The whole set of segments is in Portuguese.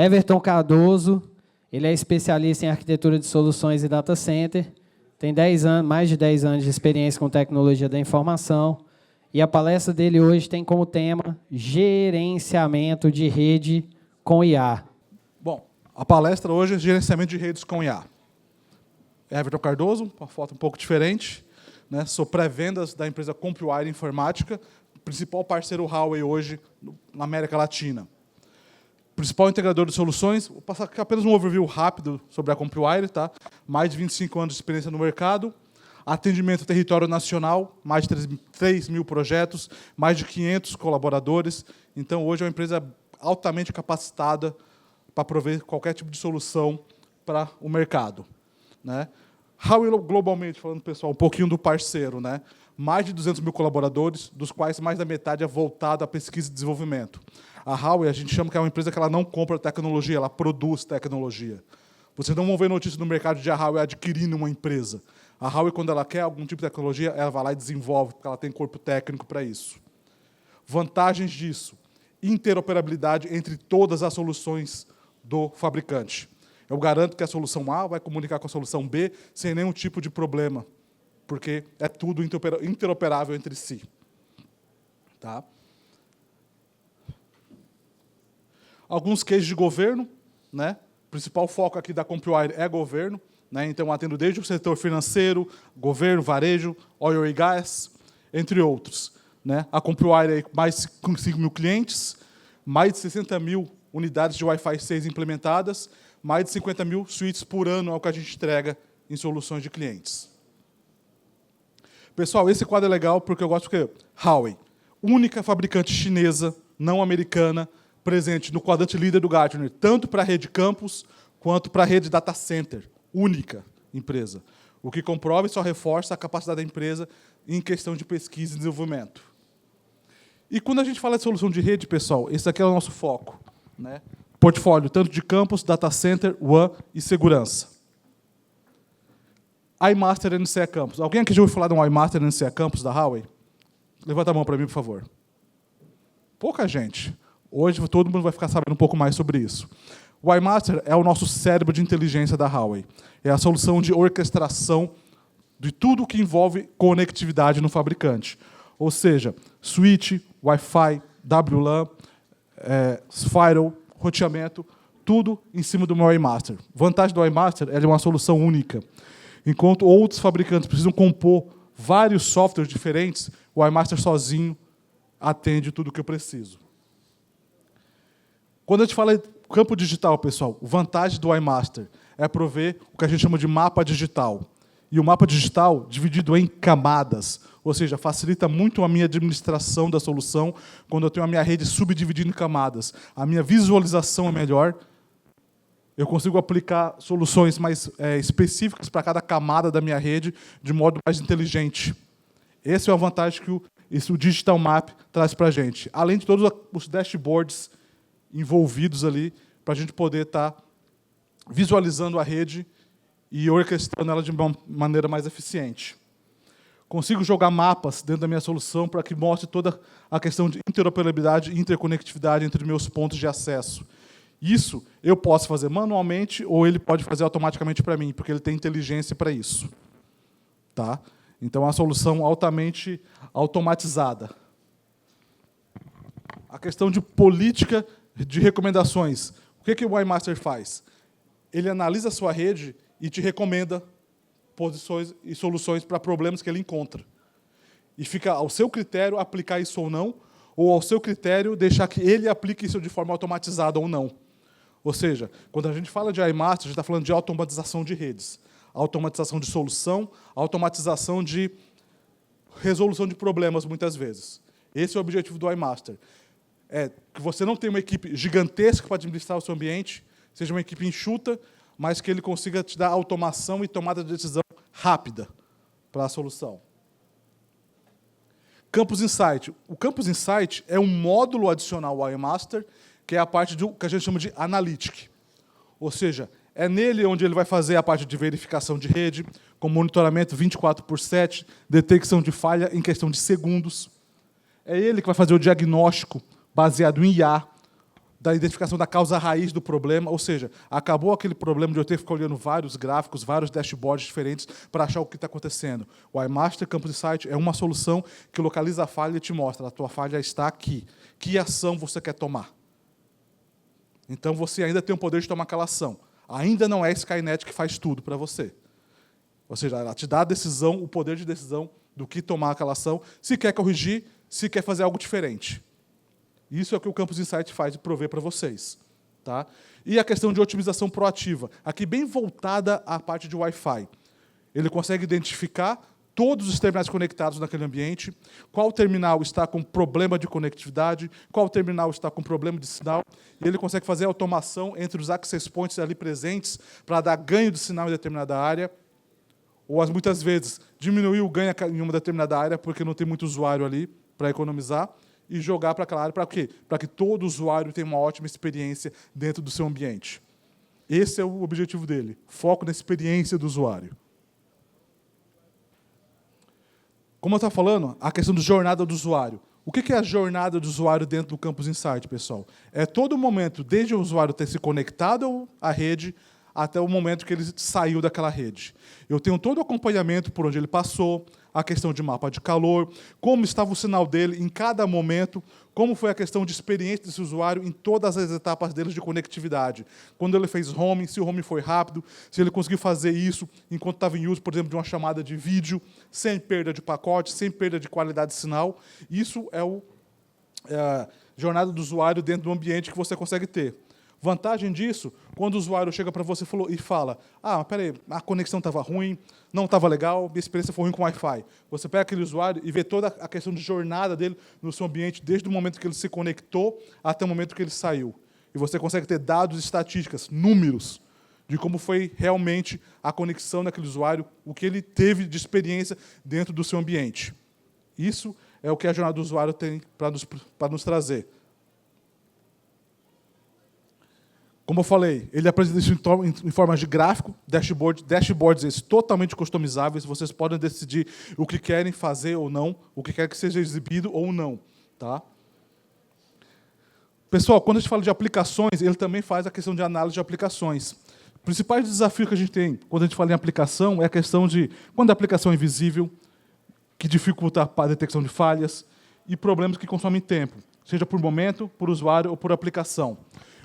Everton Cardoso, ele é especialista em arquitetura de soluções e data center, tem mais de 10 anos de experiência com tecnologia da informação, e a palestra dele hoje tem como tema gerenciamento de rede com IA. Bom, a palestra hoje é gerenciamento de redes com IA. Everton Cardoso, uma foto um pouco diferente, né? Sou pré-vendas da empresa CompuWire Informática, principal parceiro Huawei hoje na América Latina. Principal integrador de soluções. Vou passar aqui apenas um overview rápido sobre a CompuWire, tá? Mais de 25 anos de experiência no mercado, atendimento ao território nacional, mais de 3 mil projetos, mais de 500 colaboradores. Então, hoje é uma empresa altamente capacitada para prover qualquer tipo de solução para o mercado, né? Huawei, globalmente, falando, pessoal, um pouquinho do parceiro, né? Mais de 200 mil colaboradores, dos quais mais da metade é voltado à pesquisa e desenvolvimento. A Huawei, a gente chama que é uma empresa que ela não compra tecnologia, ela produz tecnologia. Vocês não vão ver notícia no mercado de a Huawei adquirindo uma empresa. A Huawei, quando ela quer algum tipo de tecnologia, ela vai lá e desenvolve, porque ela tem corpo técnico para isso. Vantagens disso: interoperabilidade entre todas as soluções do fabricante. Eu garanto que a solução A vai comunicar com a solução B sem nenhum tipo de problema, porque é tudo interoperável entre si. Tá? Alguns cases de governo, né? O principal foco aqui da CompuWire é governo, né? Então, atendo desde o setor financeiro, governo, varejo, oil e gas, entre outros, né? A CompuWire é mais de 5 mil clientes, mais de 60 mil unidades de Wi-Fi 6 implementadas, mais de 50 mil suítes por ano é o que a gente entrega em soluções de clientes. Pessoal, esse quadro é legal porque eu gosto que Huawei, única fabricante chinesa, não americana, presente no quadrante líder do Gartner, tanto para a rede campus quanto para a rede data center, única empresa. O que comprova e só reforça a capacidade da empresa em questão de pesquisa e desenvolvimento. E quando a gente fala de solução de rede, pessoal, esse aqui é o nosso foco, né? Portfólio tanto de campus, data center, WAN e segurança. iMaster NCE Campus. Alguém aqui já ouviu falar de um iMaster NCE Campus da Huawei? Levanta a mão para mim, por favor. Pouca gente. Hoje todo mundo vai ficar sabendo um pouco mais sobre isso. O iMaster é o nosso cérebro de inteligência da Huawei. É a solução de orquestração de tudo que envolve conectividade no fabricante. Ou seja, switch, Wi-Fi, WLAN, firewall, roteamento, tudo em cima do meu iMaster. Vantagem do iMaster, ele é uma solução única. Enquanto outros fabricantes precisam compor vários softwares diferentes, o iMaster sozinho atende tudo o que eu preciso. Quando a gente fala em campo digital, pessoal, a vantagem do iMaster é prover o que a gente chama de mapa digital. E o mapa digital dividido em camadas, ou seja, facilita muito a minha administração da solução quando eu tenho a minha rede subdividida em camadas. A minha visualização é melhor, eu consigo aplicar soluções mais específicas para cada camada da minha rede de modo mais inteligente. Essa é a vantagem que o Digital Map traz para a gente. Além de todos os dashboards envolvidos ali, para a gente poder estar visualizando a rede e orquestrando ela de uma maneira mais eficiente. Consigo jogar mapas dentro da minha solução para que mostre toda a questão de interoperabilidade e interconectividade entre meus pontos de acesso. Isso eu posso fazer manualmente ou ele pode fazer automaticamente para mim, porque ele tem inteligência para isso. Tá? Então, é uma solução altamente automatizada. A questão de política de recomendações. O que o iMaster faz? Ele analisa a sua rede e te recomenda posições e soluções para problemas que ele encontra. E fica ao seu critério aplicar isso ou ao seu critério deixar que ele aplique isso de forma automatizada ou não. Ou seja, quando a gente fala de iMaster, a gente está falando de automatização de redes, automatização de solução, automatização de resolução de problemas, muitas vezes. Esse é o objetivo do iMaster. É que você não tenha uma equipe gigantesca para administrar o seu ambiente, seja uma equipe enxuta, mas que ele consiga te dar automação e tomada de decisão rápida para a solução. Campus Insight. O Campus Insight é um módulo adicional ao iMaster, que é a parte do que a gente chama de Analytic. Ou seja, é nele onde ele vai fazer a parte de verificação de rede, com monitoramento 24/7, detecção de falha em questão de segundos. É ele que vai fazer o diagnóstico baseado em IA, da identificação da causa raiz do problema, ou seja, acabou aquele problema de eu ter que ficar olhando vários gráficos, vários dashboards diferentes para achar o que está acontecendo. O iMaster Campus Insight é uma solução que localiza a falha e te mostra, a tua falha está aqui. Que ação você quer tomar? Então, você ainda tem o poder de tomar aquela ação. Ainda não é Skynet que faz tudo para você. Ou seja, ela te dá a decisão, o poder de decisão do que tomar aquela ação, se quer corrigir, se quer fazer algo diferente. Isso é o que o Campus Insight faz e provê para vocês. Tá? E a questão de otimização proativa, aqui bem voltada à parte de Wi-Fi. Ele consegue identificar todos os terminais conectados naquele ambiente, qual terminal está com problema de conectividade, qual terminal está com problema de sinal, e ele consegue fazer automação entre os access points ali presentes para dar ganho de sinal em determinada área, ou muitas vezes diminuir o ganho em uma determinada área porque não tem muito usuário ali para economizar, e jogar para aquela área para quê? Para que todo usuário tenha uma ótima experiência dentro do seu ambiente. Esse é o objetivo dele, foco na experiência do usuário. Como eu estava falando, a questão da jornada do usuário. O que é a jornada do usuário dentro do Campus Insight, pessoal? É todo momento, desde o usuário ter se conectado à rede, até o momento que ele saiu daquela rede. Eu tenho todo o acompanhamento por onde ele passou, a questão de mapa de calor, como estava o sinal dele em cada momento, como foi a questão de experiência desse usuário em todas as etapas dele de conectividade. Quando ele fez roaming, se o roaming foi rápido, se ele conseguiu fazer isso enquanto estava em uso, por exemplo, de uma chamada de vídeo, sem perda de pacote, sem perda de qualidade de sinal. Isso é a jornada do usuário dentro do ambiente que você consegue ter. Vantagem disso, quando o usuário chega para você e fala, peraí, a conexão estava ruim, não estava legal, minha experiência foi ruim com Wi-Fi. Você pega aquele usuário e vê toda a questão de jornada dele no seu ambiente, desde o momento que ele se conectou até o momento que ele saiu. E você consegue ter dados, estatísticas, números, de como foi realmente a conexão daquele usuário, o que ele teve de experiência dentro do seu ambiente. Isso é o que a jornada do usuário tem para nos trazer. Como eu falei, ele apresenta isso em forma de gráfico, dashboards esses totalmente customizáveis, vocês podem decidir o que querem fazer ou não, o que quer que seja exibido ou não. Tá? Pessoal, quando a gente fala de aplicações, ele também faz a questão de análise de aplicações. O principal desafio que a gente tem quando a gente fala em aplicação é a questão de quando a aplicação é invisível, que dificulta a detecção de falhas e problemas que consomem tempo, seja por momento, por usuário ou por aplicação.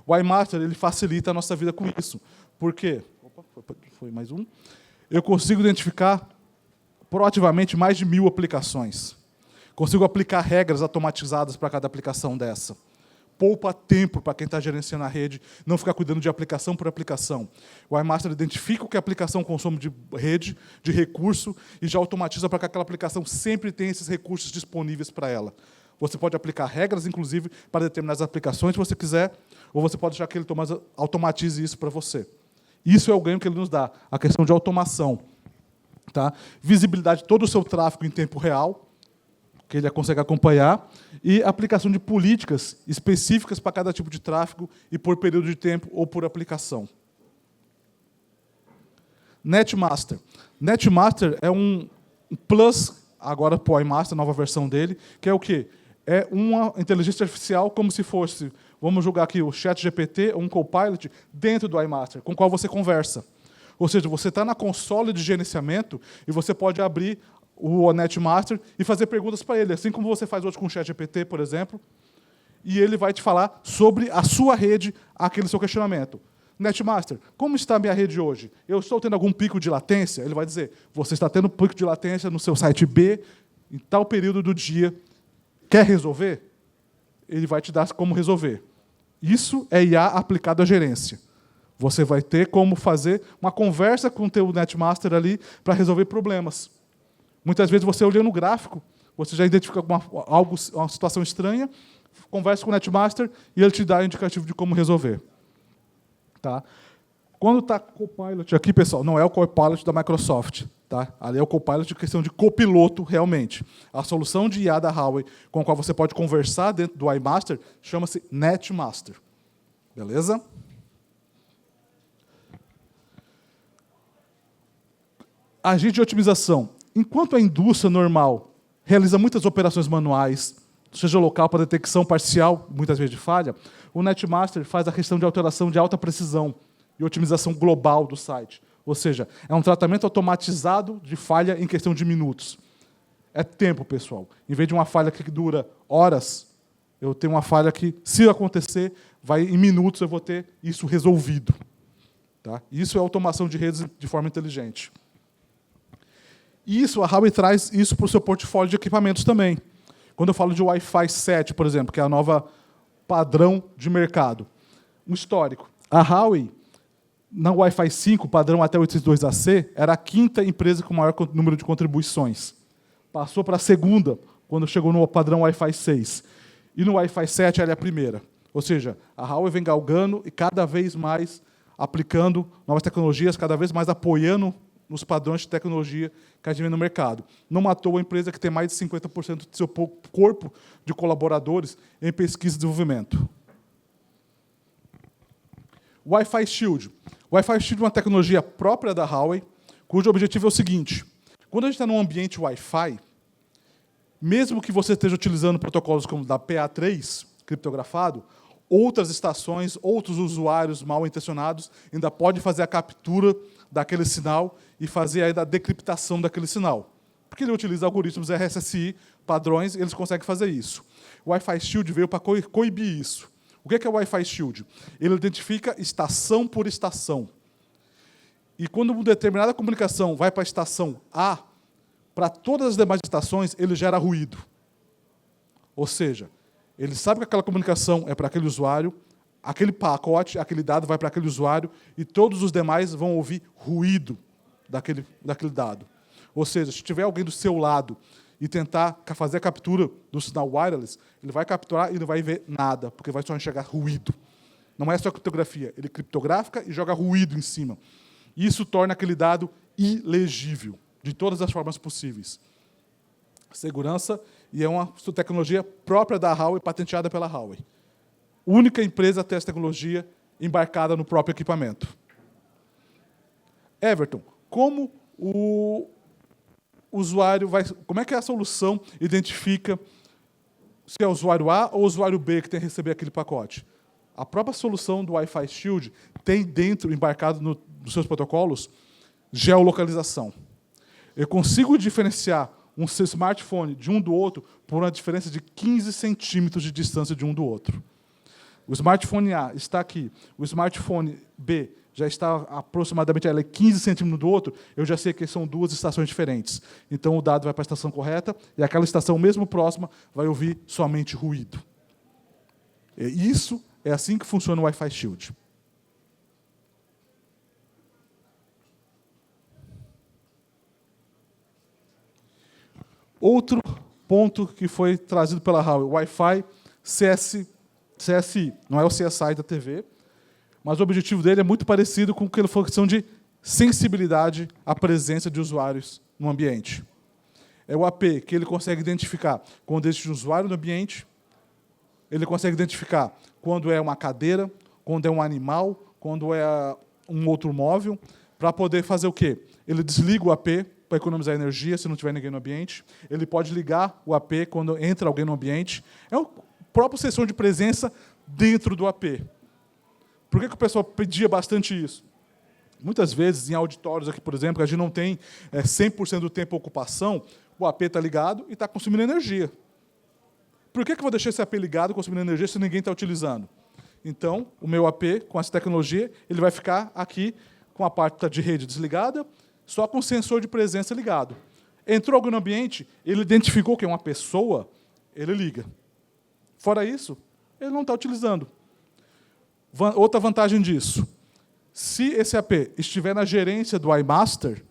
O iMaster ele facilita a nossa vida com isso. Por quê? Opa, foi mais um. Eu consigo identificar proativamente mais de 1000 aplicações. Consigo aplicar regras automatizadas para cada aplicação dessa. Poupa tempo para quem está gerenciando a rede, não ficar cuidando de aplicação por aplicação. O iMaster identifica o que a aplicação consome de rede, de recurso, e já automatiza para que aquela aplicação sempre tenha esses recursos disponíveis para ela. Você pode aplicar regras, inclusive, para determinadas aplicações, se você quiser, ou você pode deixar que ele automatize isso para você. Isso é o ganho que ele nos dá, a questão de automação. Tá? Visibilidade de todo o seu tráfego em tempo real, que ele consegue acompanhar, e aplicação de políticas específicas para cada tipo de tráfego e por período de tempo ou por aplicação. NetMaster. NetMaster é um plus, agora para o iMaster, nova versão dele, que é o quê? É uma inteligência artificial como se fosse, vamos julgar aqui, o ChatGPT ou um Copilot dentro do iMaster, com o qual você conversa. Ou seja, você está na console de gerenciamento e você pode abrir o NetMaster e fazer perguntas para ele, assim como você faz hoje com o ChatGPT, por exemplo, e ele vai te falar sobre a sua rede, aquele seu questionamento. NetMaster, como está a minha rede hoje? Eu estou tendo algum pico de latência? Ele vai dizer, você está tendo pico de latência no seu site B, em tal período do dia. Quer resolver? Ele vai te dar como resolver. Isso é IA aplicado à gerência. Você vai ter como fazer uma conversa com o teu NetMaster ali para resolver problemas. Muitas vezes você olhando o gráfico, você já identifica uma situação estranha, conversa com o NetMaster e ele te dá o indicativo de como resolver. Tá? Quando está Copilot aqui, pessoal, não é o Copilot da Microsoft. Tá? Ali é o Copilot de questão de copiloto, realmente. A solução de IA da Huawei, com a qual você pode conversar dentro do iMaster, chama-se NetMaster. Beleza? Agente de otimização. Enquanto a indústria normal realiza muitas operações manuais, seja local para detecção parcial, muitas vezes de falha, o Netmaster faz a questão de alteração de alta precisão e otimização global do site. Ou seja, é um tratamento automatizado de falha em questão de minutos. É tempo, pessoal. Em vez de uma falha que dura horas, eu tenho uma falha que, se acontecer, em minutos eu vou ter isso resolvido. Tá? Isso é automação de redes de forma inteligente. E isso, a Huawei traz isso para o seu portfólio de equipamentos também. Quando eu falo de Wi-Fi 7, por exemplo, que é a nova padrão de mercado. Um histórico. A Huawei, na Wi-Fi 5, padrão até 802AC, era a quinta empresa com maior número de contribuições. Passou para a segunda, quando chegou no padrão Wi-Fi 6. E no Wi-Fi 7, ela é a primeira. Ou seja, a Huawei vem galgando e cada vez mais aplicando novas tecnologias, cada vez mais apoiando nos padrões de tecnologia que a gente vê no mercado. Não matou a empresa que tem mais de 50% do seu corpo de colaboradores em pesquisa e desenvolvimento. Wi-Fi Shield. O Wi-Fi Shield é uma tecnologia própria da Huawei, cujo objetivo é o seguinte: quando a gente está num ambiente Wi-Fi, mesmo que você esteja utilizando protocolos como da PA3, criptografado, outras estações, outros usuários mal intencionados ainda podem fazer a captura daquele sinal e fazer ainda a decriptação daquele sinal. Porque ele utiliza algoritmos RSSI, padrões, e eles conseguem fazer isso. O Wi-Fi Shield veio para coibir isso. O que é o Wi-Fi Shield? Ele identifica estação por estação. E quando uma determinada comunicação vai para a estação A, para todas as demais estações, ele gera ruído. Ou seja, ele sabe que aquela comunicação é para aquele usuário, aquele pacote, aquele dado vai para aquele usuário, e todos os demais vão ouvir ruído daquele dado. Ou seja, se tiver alguém do seu lado e tentar fazer a captura do sinal wireless, ele vai capturar e não vai ver nada, porque vai só enxergar ruído. Não é só criptografia, ele criptografa e joga ruído em cima. Isso torna aquele dado ilegível, de todas as formas possíveis. Segurança, e é uma tecnologia própria da Huawei, patenteada pela Huawei. Única empresa a ter essa tecnologia embarcada no próprio equipamento. Everton, como o usuário como é que a solução identifica se é o usuário A ou o usuário B que tem que receber aquele pacote? A própria solução do Wi-Fi Shield tem dentro, embarcado nos seus protocolos, geolocalização. Eu consigo diferenciar um smartphone de um do outro por uma diferença de 15 centímetros de distância de um do outro. O smartphone A está aqui, o smartphone B já está aproximadamente 15 centímetros do outro, eu já sei que são duas estações diferentes. Então, o dado vai para a estação correta, e aquela estação, mesmo próxima, vai ouvir somente ruído. Isso é assim que funciona o Wi-Fi Shield. Outro ponto que foi trazido pela Huawei, o Wi-Fi CSI. Não é o CSI da TV, mas o objetivo dele é muito parecido com aquela questão de sensibilidade à presença de usuários no ambiente. É o AP, que ele consegue identificar quando existe um usuário no ambiente, ele consegue identificar quando é uma cadeira, quando é um animal, quando é um outro móvel, para poder fazer o quê? Ele desliga o AP para economizar energia, se não tiver ninguém no ambiente. Ele pode ligar o AP quando entra alguém no ambiente. É o próprio sensor de presença dentro do AP. Por que o pessoal pedia bastante isso? Muitas vezes, em auditórios aqui, por exemplo, a gente não tem 100% do tempo ocupação, o AP está ligado e está consumindo energia. Por que eu vou deixar esse AP ligado, consumindo energia, se ninguém está utilizando? Então, o meu AP, com essa tecnologia, ele vai ficar aqui com a parte de rede desligada, só com o sensor de presença ligado. Entrou alguém no ambiente, ele identificou que é uma pessoa, ele liga. Fora isso, ele não está utilizando. Outra vantagem disso, se esse AP estiver na gerência do iMaster,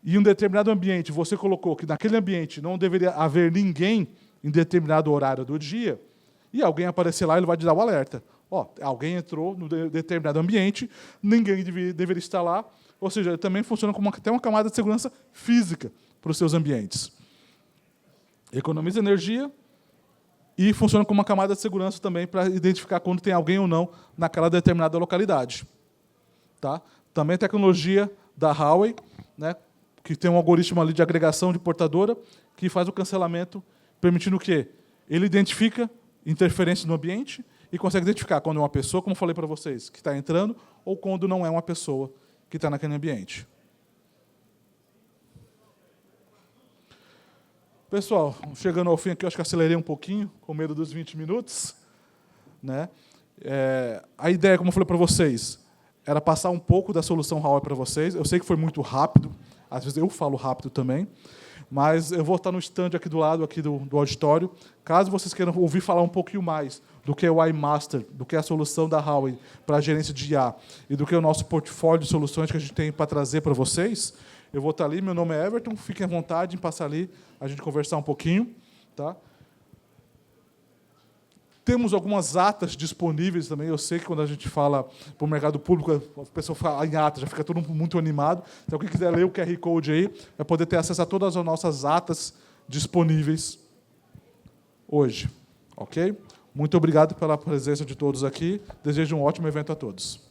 e em um determinado ambiente você colocou que naquele ambiente não deveria haver ninguém em determinado horário do dia, e alguém aparecer lá, ele vai te dar o alerta. Alguém entrou no determinado ambiente, ninguém deveria estar lá, ou seja, ele também funciona como até uma camada de segurança física para os seus ambientes. Economiza energia e funciona como uma camada de segurança também para identificar quando tem alguém ou não naquela determinada localidade. Tá? Também tecnologia da Huawei, né, que tem um algoritmo ali de agregação de portadora que faz o cancelamento, permitindo o quê? Ele identifica interferências no ambiente e consegue identificar quando é uma pessoa, como falei para vocês, que está entrando, ou quando não é uma pessoa que está naquele ambiente. Pessoal, chegando ao fim aqui, eu acho que acelerei um pouquinho, com medo dos 20 minutos. Né? A ideia, como eu falei para vocês, era passar um pouco da solução Huawei para vocês. Eu sei que foi muito rápido, às vezes eu falo rápido também, mas eu vou estar no stand aqui do lado aqui do auditório. Caso vocês queiram ouvir falar um pouquinho mais do que é o iMaster, do que é a solução da Huawei para a gerência de IA e do que é o nosso portfólio de soluções que a gente tem para trazer para vocês, eu vou estar ali, meu nome é Everton, fiquem à vontade em passar ali, a gente conversar um pouquinho. Tá? Temos algumas atas disponíveis também. Eu sei que quando a gente fala para o mercado público, a pessoa fala em ata, já fica todo mundo muito animado. Então, quem quiser ler o QR Code aí, vai poder ter acesso a todas as nossas atas disponíveis hoje. Ok? Muito obrigado pela presença de todos aqui. Desejo um ótimo evento a todos.